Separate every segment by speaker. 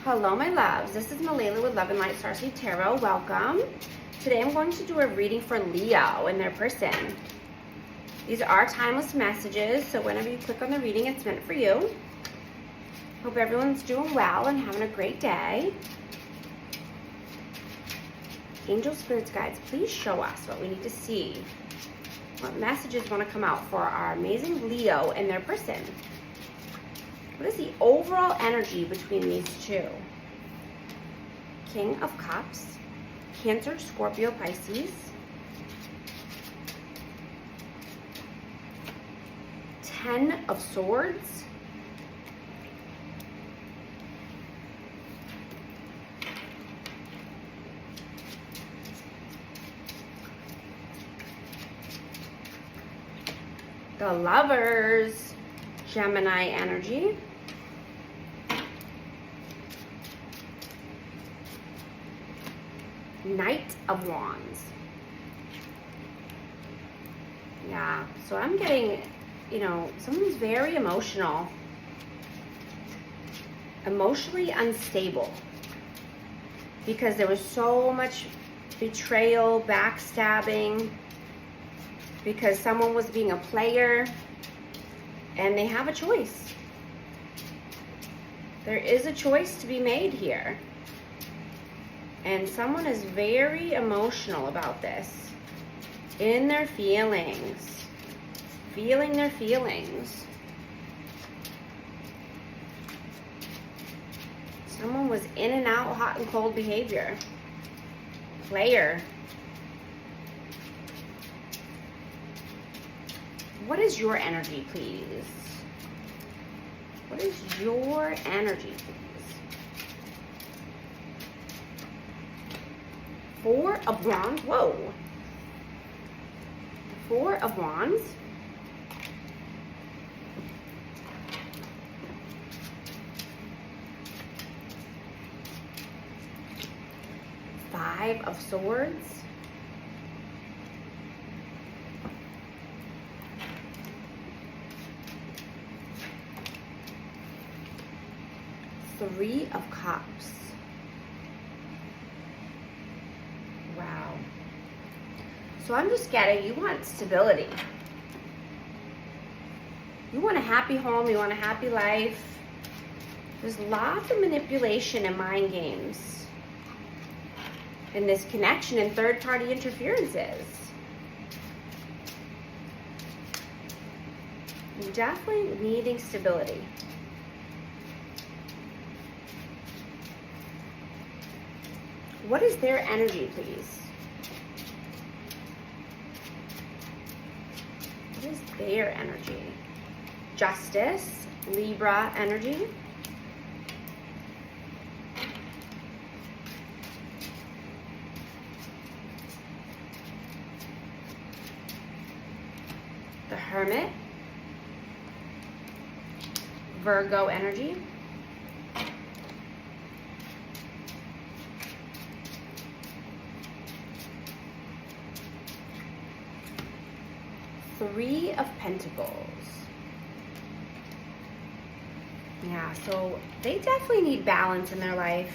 Speaker 1: Hello, my loves. This is Malayla with Love and Light Starseed Tarot. Welcome. Today I'm going to do a reading for Leo and their person. These are timeless messages, so whenever you click on the reading, it's meant for you. Hope everyone's doing well and having a great day. Angel Spirits Guides, please show us what we need to see. What messages want to come out for our amazing Leo and their person? What is the overall energy between these two? King of Cups, Cancer, Scorpio, Pisces. Ten of Swords. The Lovers, Gemini energy. Knight of Wands. Yeah, so I'm getting, someone who's very emotional, emotionally unstable, because there was so much betrayal, backstabbing, because someone was being a player, and they have a choice. There is a choice to be made here. And someone is very emotional about this, in their feelings, feeling their feelings. Someone was in and out, hot and cold behavior. Player. What is your energy, please? What is your energy, please? Four of Wands. Whoa. Four of Wands. Five of Swords. Three of Cups. Wow. So I'm just getting, you want stability. You want a happy home, you want a happy life. There's lots of manipulation and mind games in this connection and third-party interferences. You're definitely needing stability. What is their energy, please? What is their energy? Justice, Libra energy. The Hermit, Virgo energy. Three of Pentacles. Yeah, so they definitely need balance in their life.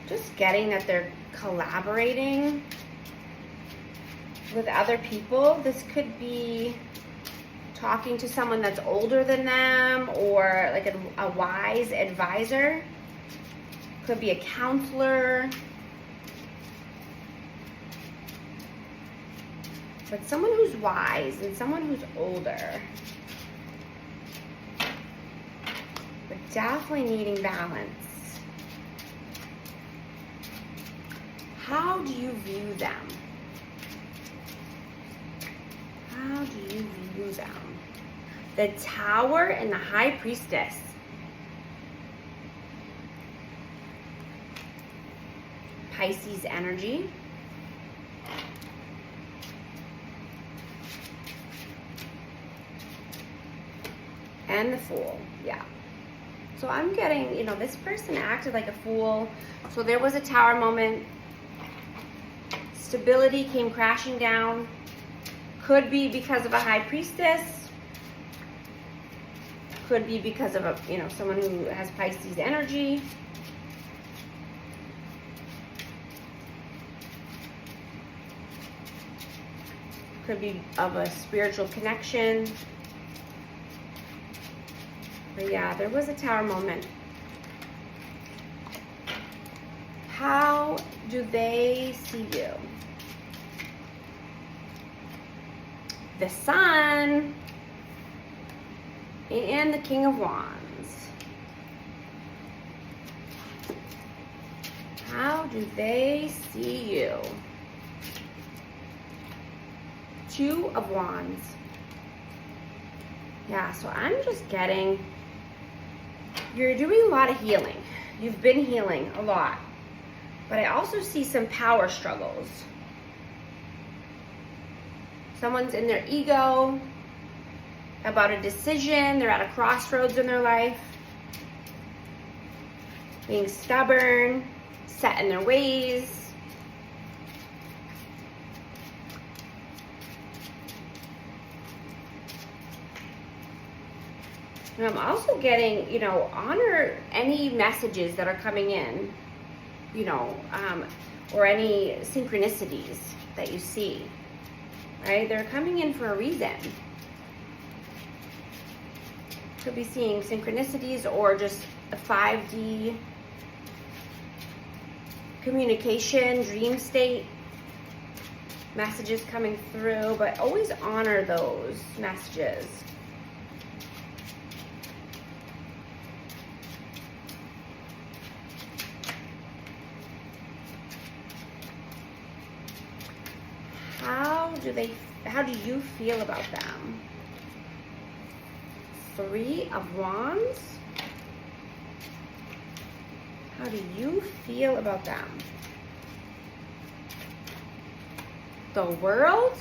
Speaker 1: Just getting that they're collaborating with other people. This could be talking to someone that's older than them, or like a wise advisor. Could be a counselor. But someone who's wise and someone who's older. But definitely needing balance. How do you view them? How do you view them? The Tower and the High Priestess. Pisces energy. And the Fool, yeah. So I'm getting, this person acted like a fool. So there was a Tower moment. Stability came crashing down. Could be because of a High Priestess. Could be because of someone who has Pisces energy. Could be of a spiritual connection. But yeah, there was a Tower moment. How do they see you? The Sun and the King of Wands. How do they see you? Two of Wands. Yeah, so I'm just getting, you're doing a lot of healing. You've been healing a lot. But I also see some power struggles. Someone's in their ego about a decision. They're at a crossroads in their life. Being stubborn, set in their ways. And I'm also getting, honor any messages that are coming in, or any synchronicities that you see, right? They're coming in for a reason. Could be seeing synchronicities or just a 5D communication, dream state, messages coming through, but always honor those messages. How do you feel about them? Three of Wands. How do you feel about them? The World.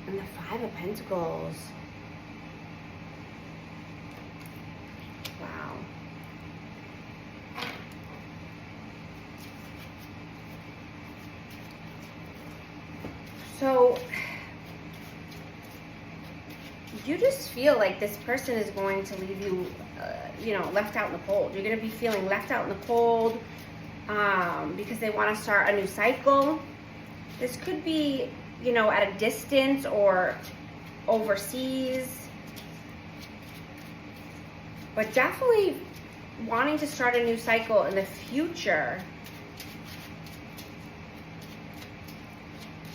Speaker 1: And the Five of Pentacles. Wow. So, you just feel like this person is going to leave you, left out in the cold. You're going to be feeling left out in the cold because they want to start a new cycle. This could be, at a distance or overseas. But definitely wanting to start a new cycle in the future.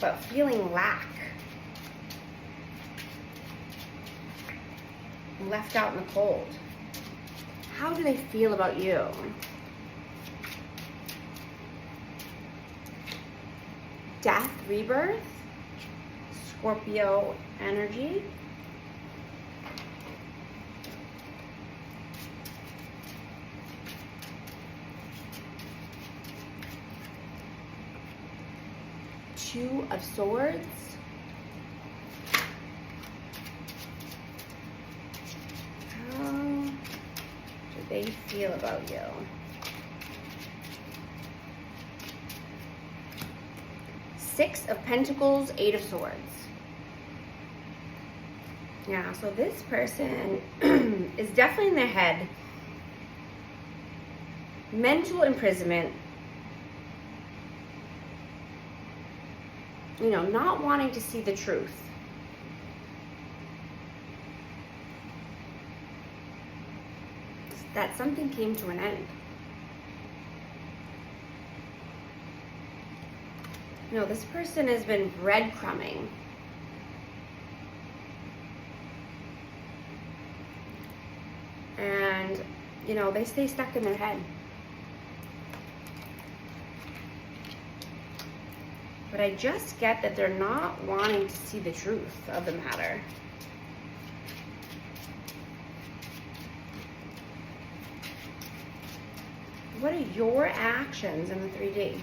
Speaker 1: But feeling lack. Left out in the cold. How do they feel about you? Death, rebirth. Scorpio energy. Two of Swords. How do they feel about you? Six of Pentacles, Eight of Swords. Yeah, so this person is definitely in their head. Mental imprisonment. Not wanting to see the truth. That something came to an end. This person has been breadcrumbing. And, they stay stuck in their head. But I just get that they're not wanting to see the truth of the matter. What are your actions in the 3D?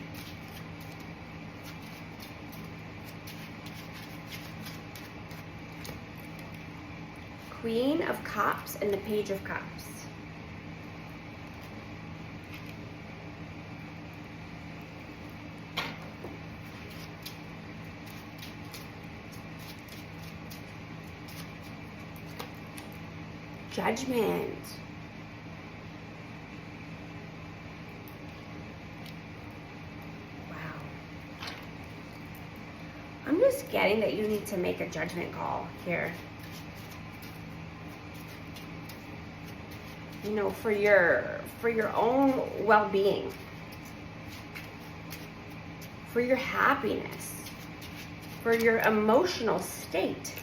Speaker 1: Queen of Cups and the Page of Cups. Judgment. Wow. I'm just getting that you need to make a judgment call here. You know, for your own well-being, for your happiness, for your emotional state.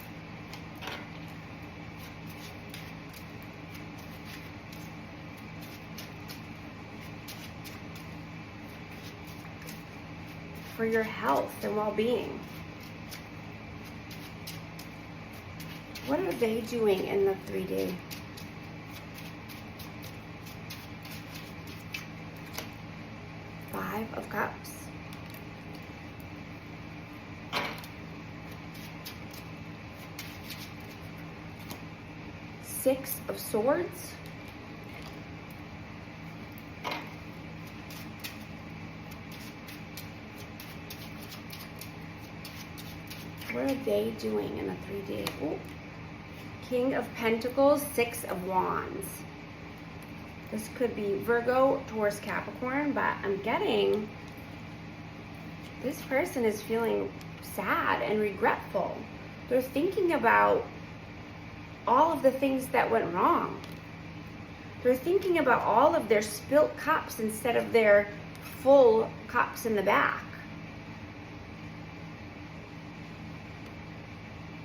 Speaker 1: For your health and well-being. What are they doing in the 3D? Five of Cups. Six of Swords. What are they doing in the 3D? Ooh. King of Pentacles, Six of Wands. This could be Virgo, Taurus, Capricorn, but I'm getting this person is feeling sad and regretful. They're thinking about all of the things that went wrong. They're thinking about all of their spilt cups instead of their full cups in the back.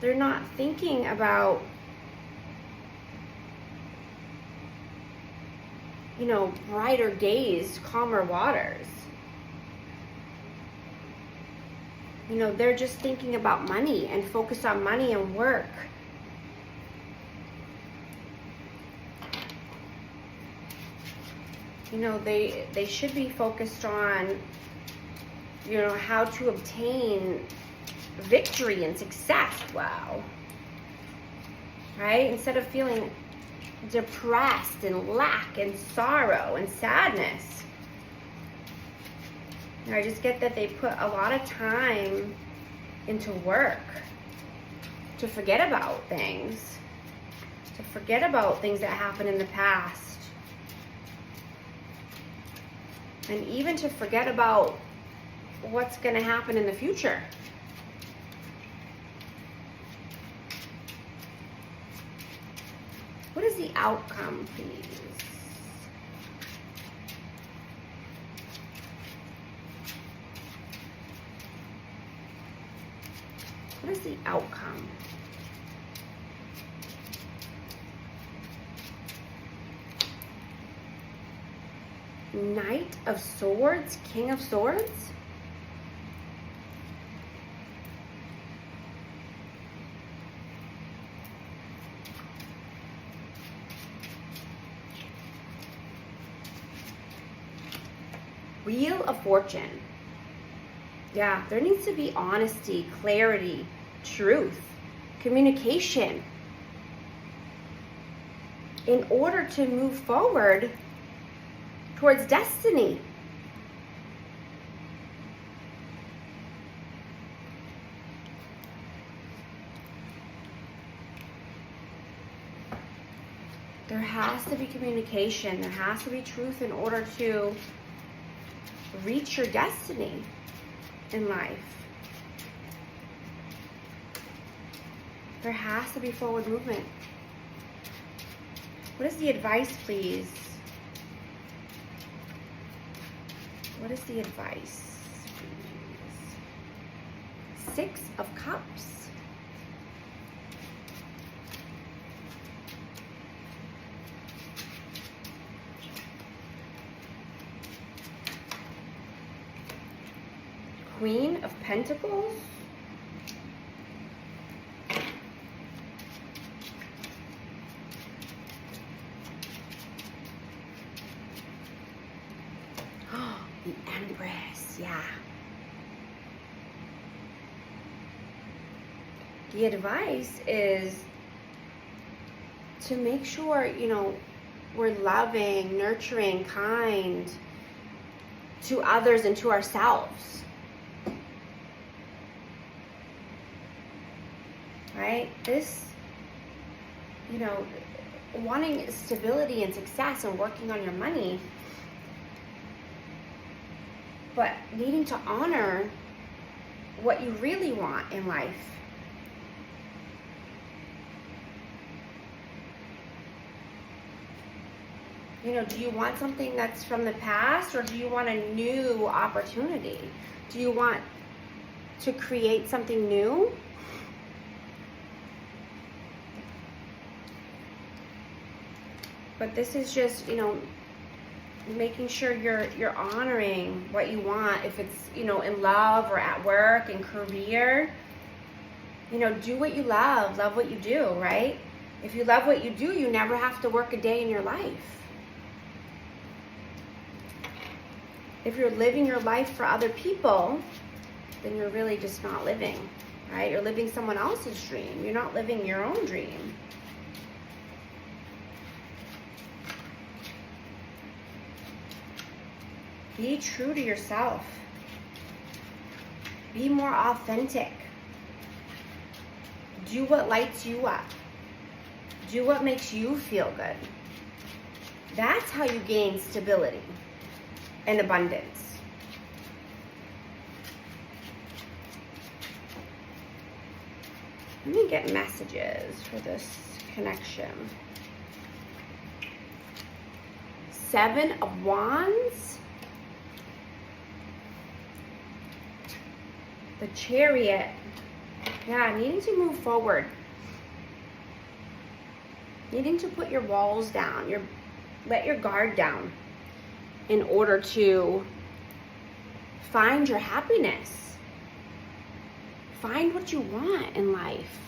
Speaker 1: They're not thinking about, you know, brighter days, calmer waters. You know, they're just thinking about money and focus on money and work. You know, they should be focused on, you know, how to obtain victory and success. Wow. Right? Instead of feeling depressed and lack and sorrow and sadness. You know, I just get that they put a lot of time into work to forget about things. To forget about things that happened in the past. And even to forget about what's going to happen in the future. What is the outcome, please? What is the outcome? Knight of Swords, King of Swords? Wheel of Fortune. Yeah, there needs to be honesty, clarity, truth, communication in order to move forward towards destiny. There has to be communication. There has to be truth in order to reach your destiny in life. There has to be forward movement. What is the advice, please? What is the advice, please? Six of Cups. Queen of Pentacles. The Empress, yeah. The advice is to make sure, you know, we're loving, nurturing, kind to others and to ourselves. Right? This, you know, wanting stability and success and working on your money, but needing to honor what you really want in life. You know, do you want something that's from the past, or do you want a new opportunity? Do you want to create something new? But this is just, you know, making sure you're honoring what you want. If it's, you know, in love or at work and career, you know, do what you love what you do, right? If you love what you do, you never have to work a day in your life. If you're living your life for other people, then you're really just not living, right? You're living someone else's dream. You're not living your own dream. Be true to yourself. Be more authentic. Do what lights you up. Do what makes you feel good. That's how you gain stability and abundance. Let me get messages for this connection. 7 of Wands. The Chariot. Yeah, needing to move forward. Needing to put your walls down. Let your guard down in order to find your happiness. Find what you want in life.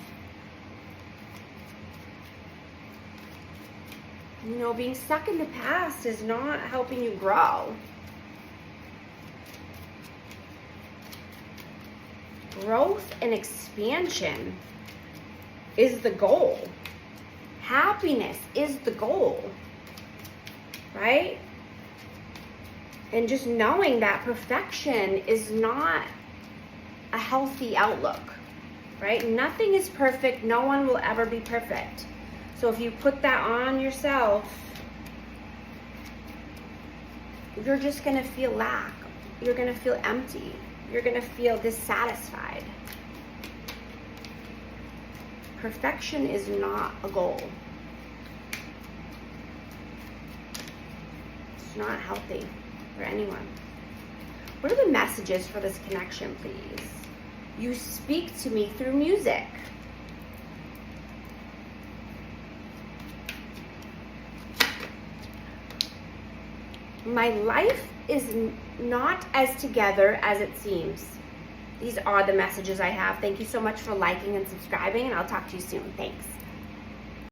Speaker 1: You know, being stuck in the past is not helping you grow. Growth and expansion is the goal. Happiness is the goal, right? And just knowing that perfection is not a healthy outlook, right? Nothing is perfect. No one will ever be perfect. So if you put that on yourself, you're just going to feel lack. You're going to feel empty. You're going to feel dissatisfied. Perfection is not a goal. It's not healthy for anyone. What are the messages for this connection, please? You speak to me through music. My life is not as together as it seems. These are the messages I have. Thank you so much for liking and subscribing, and I'll talk to you soon. Thanks.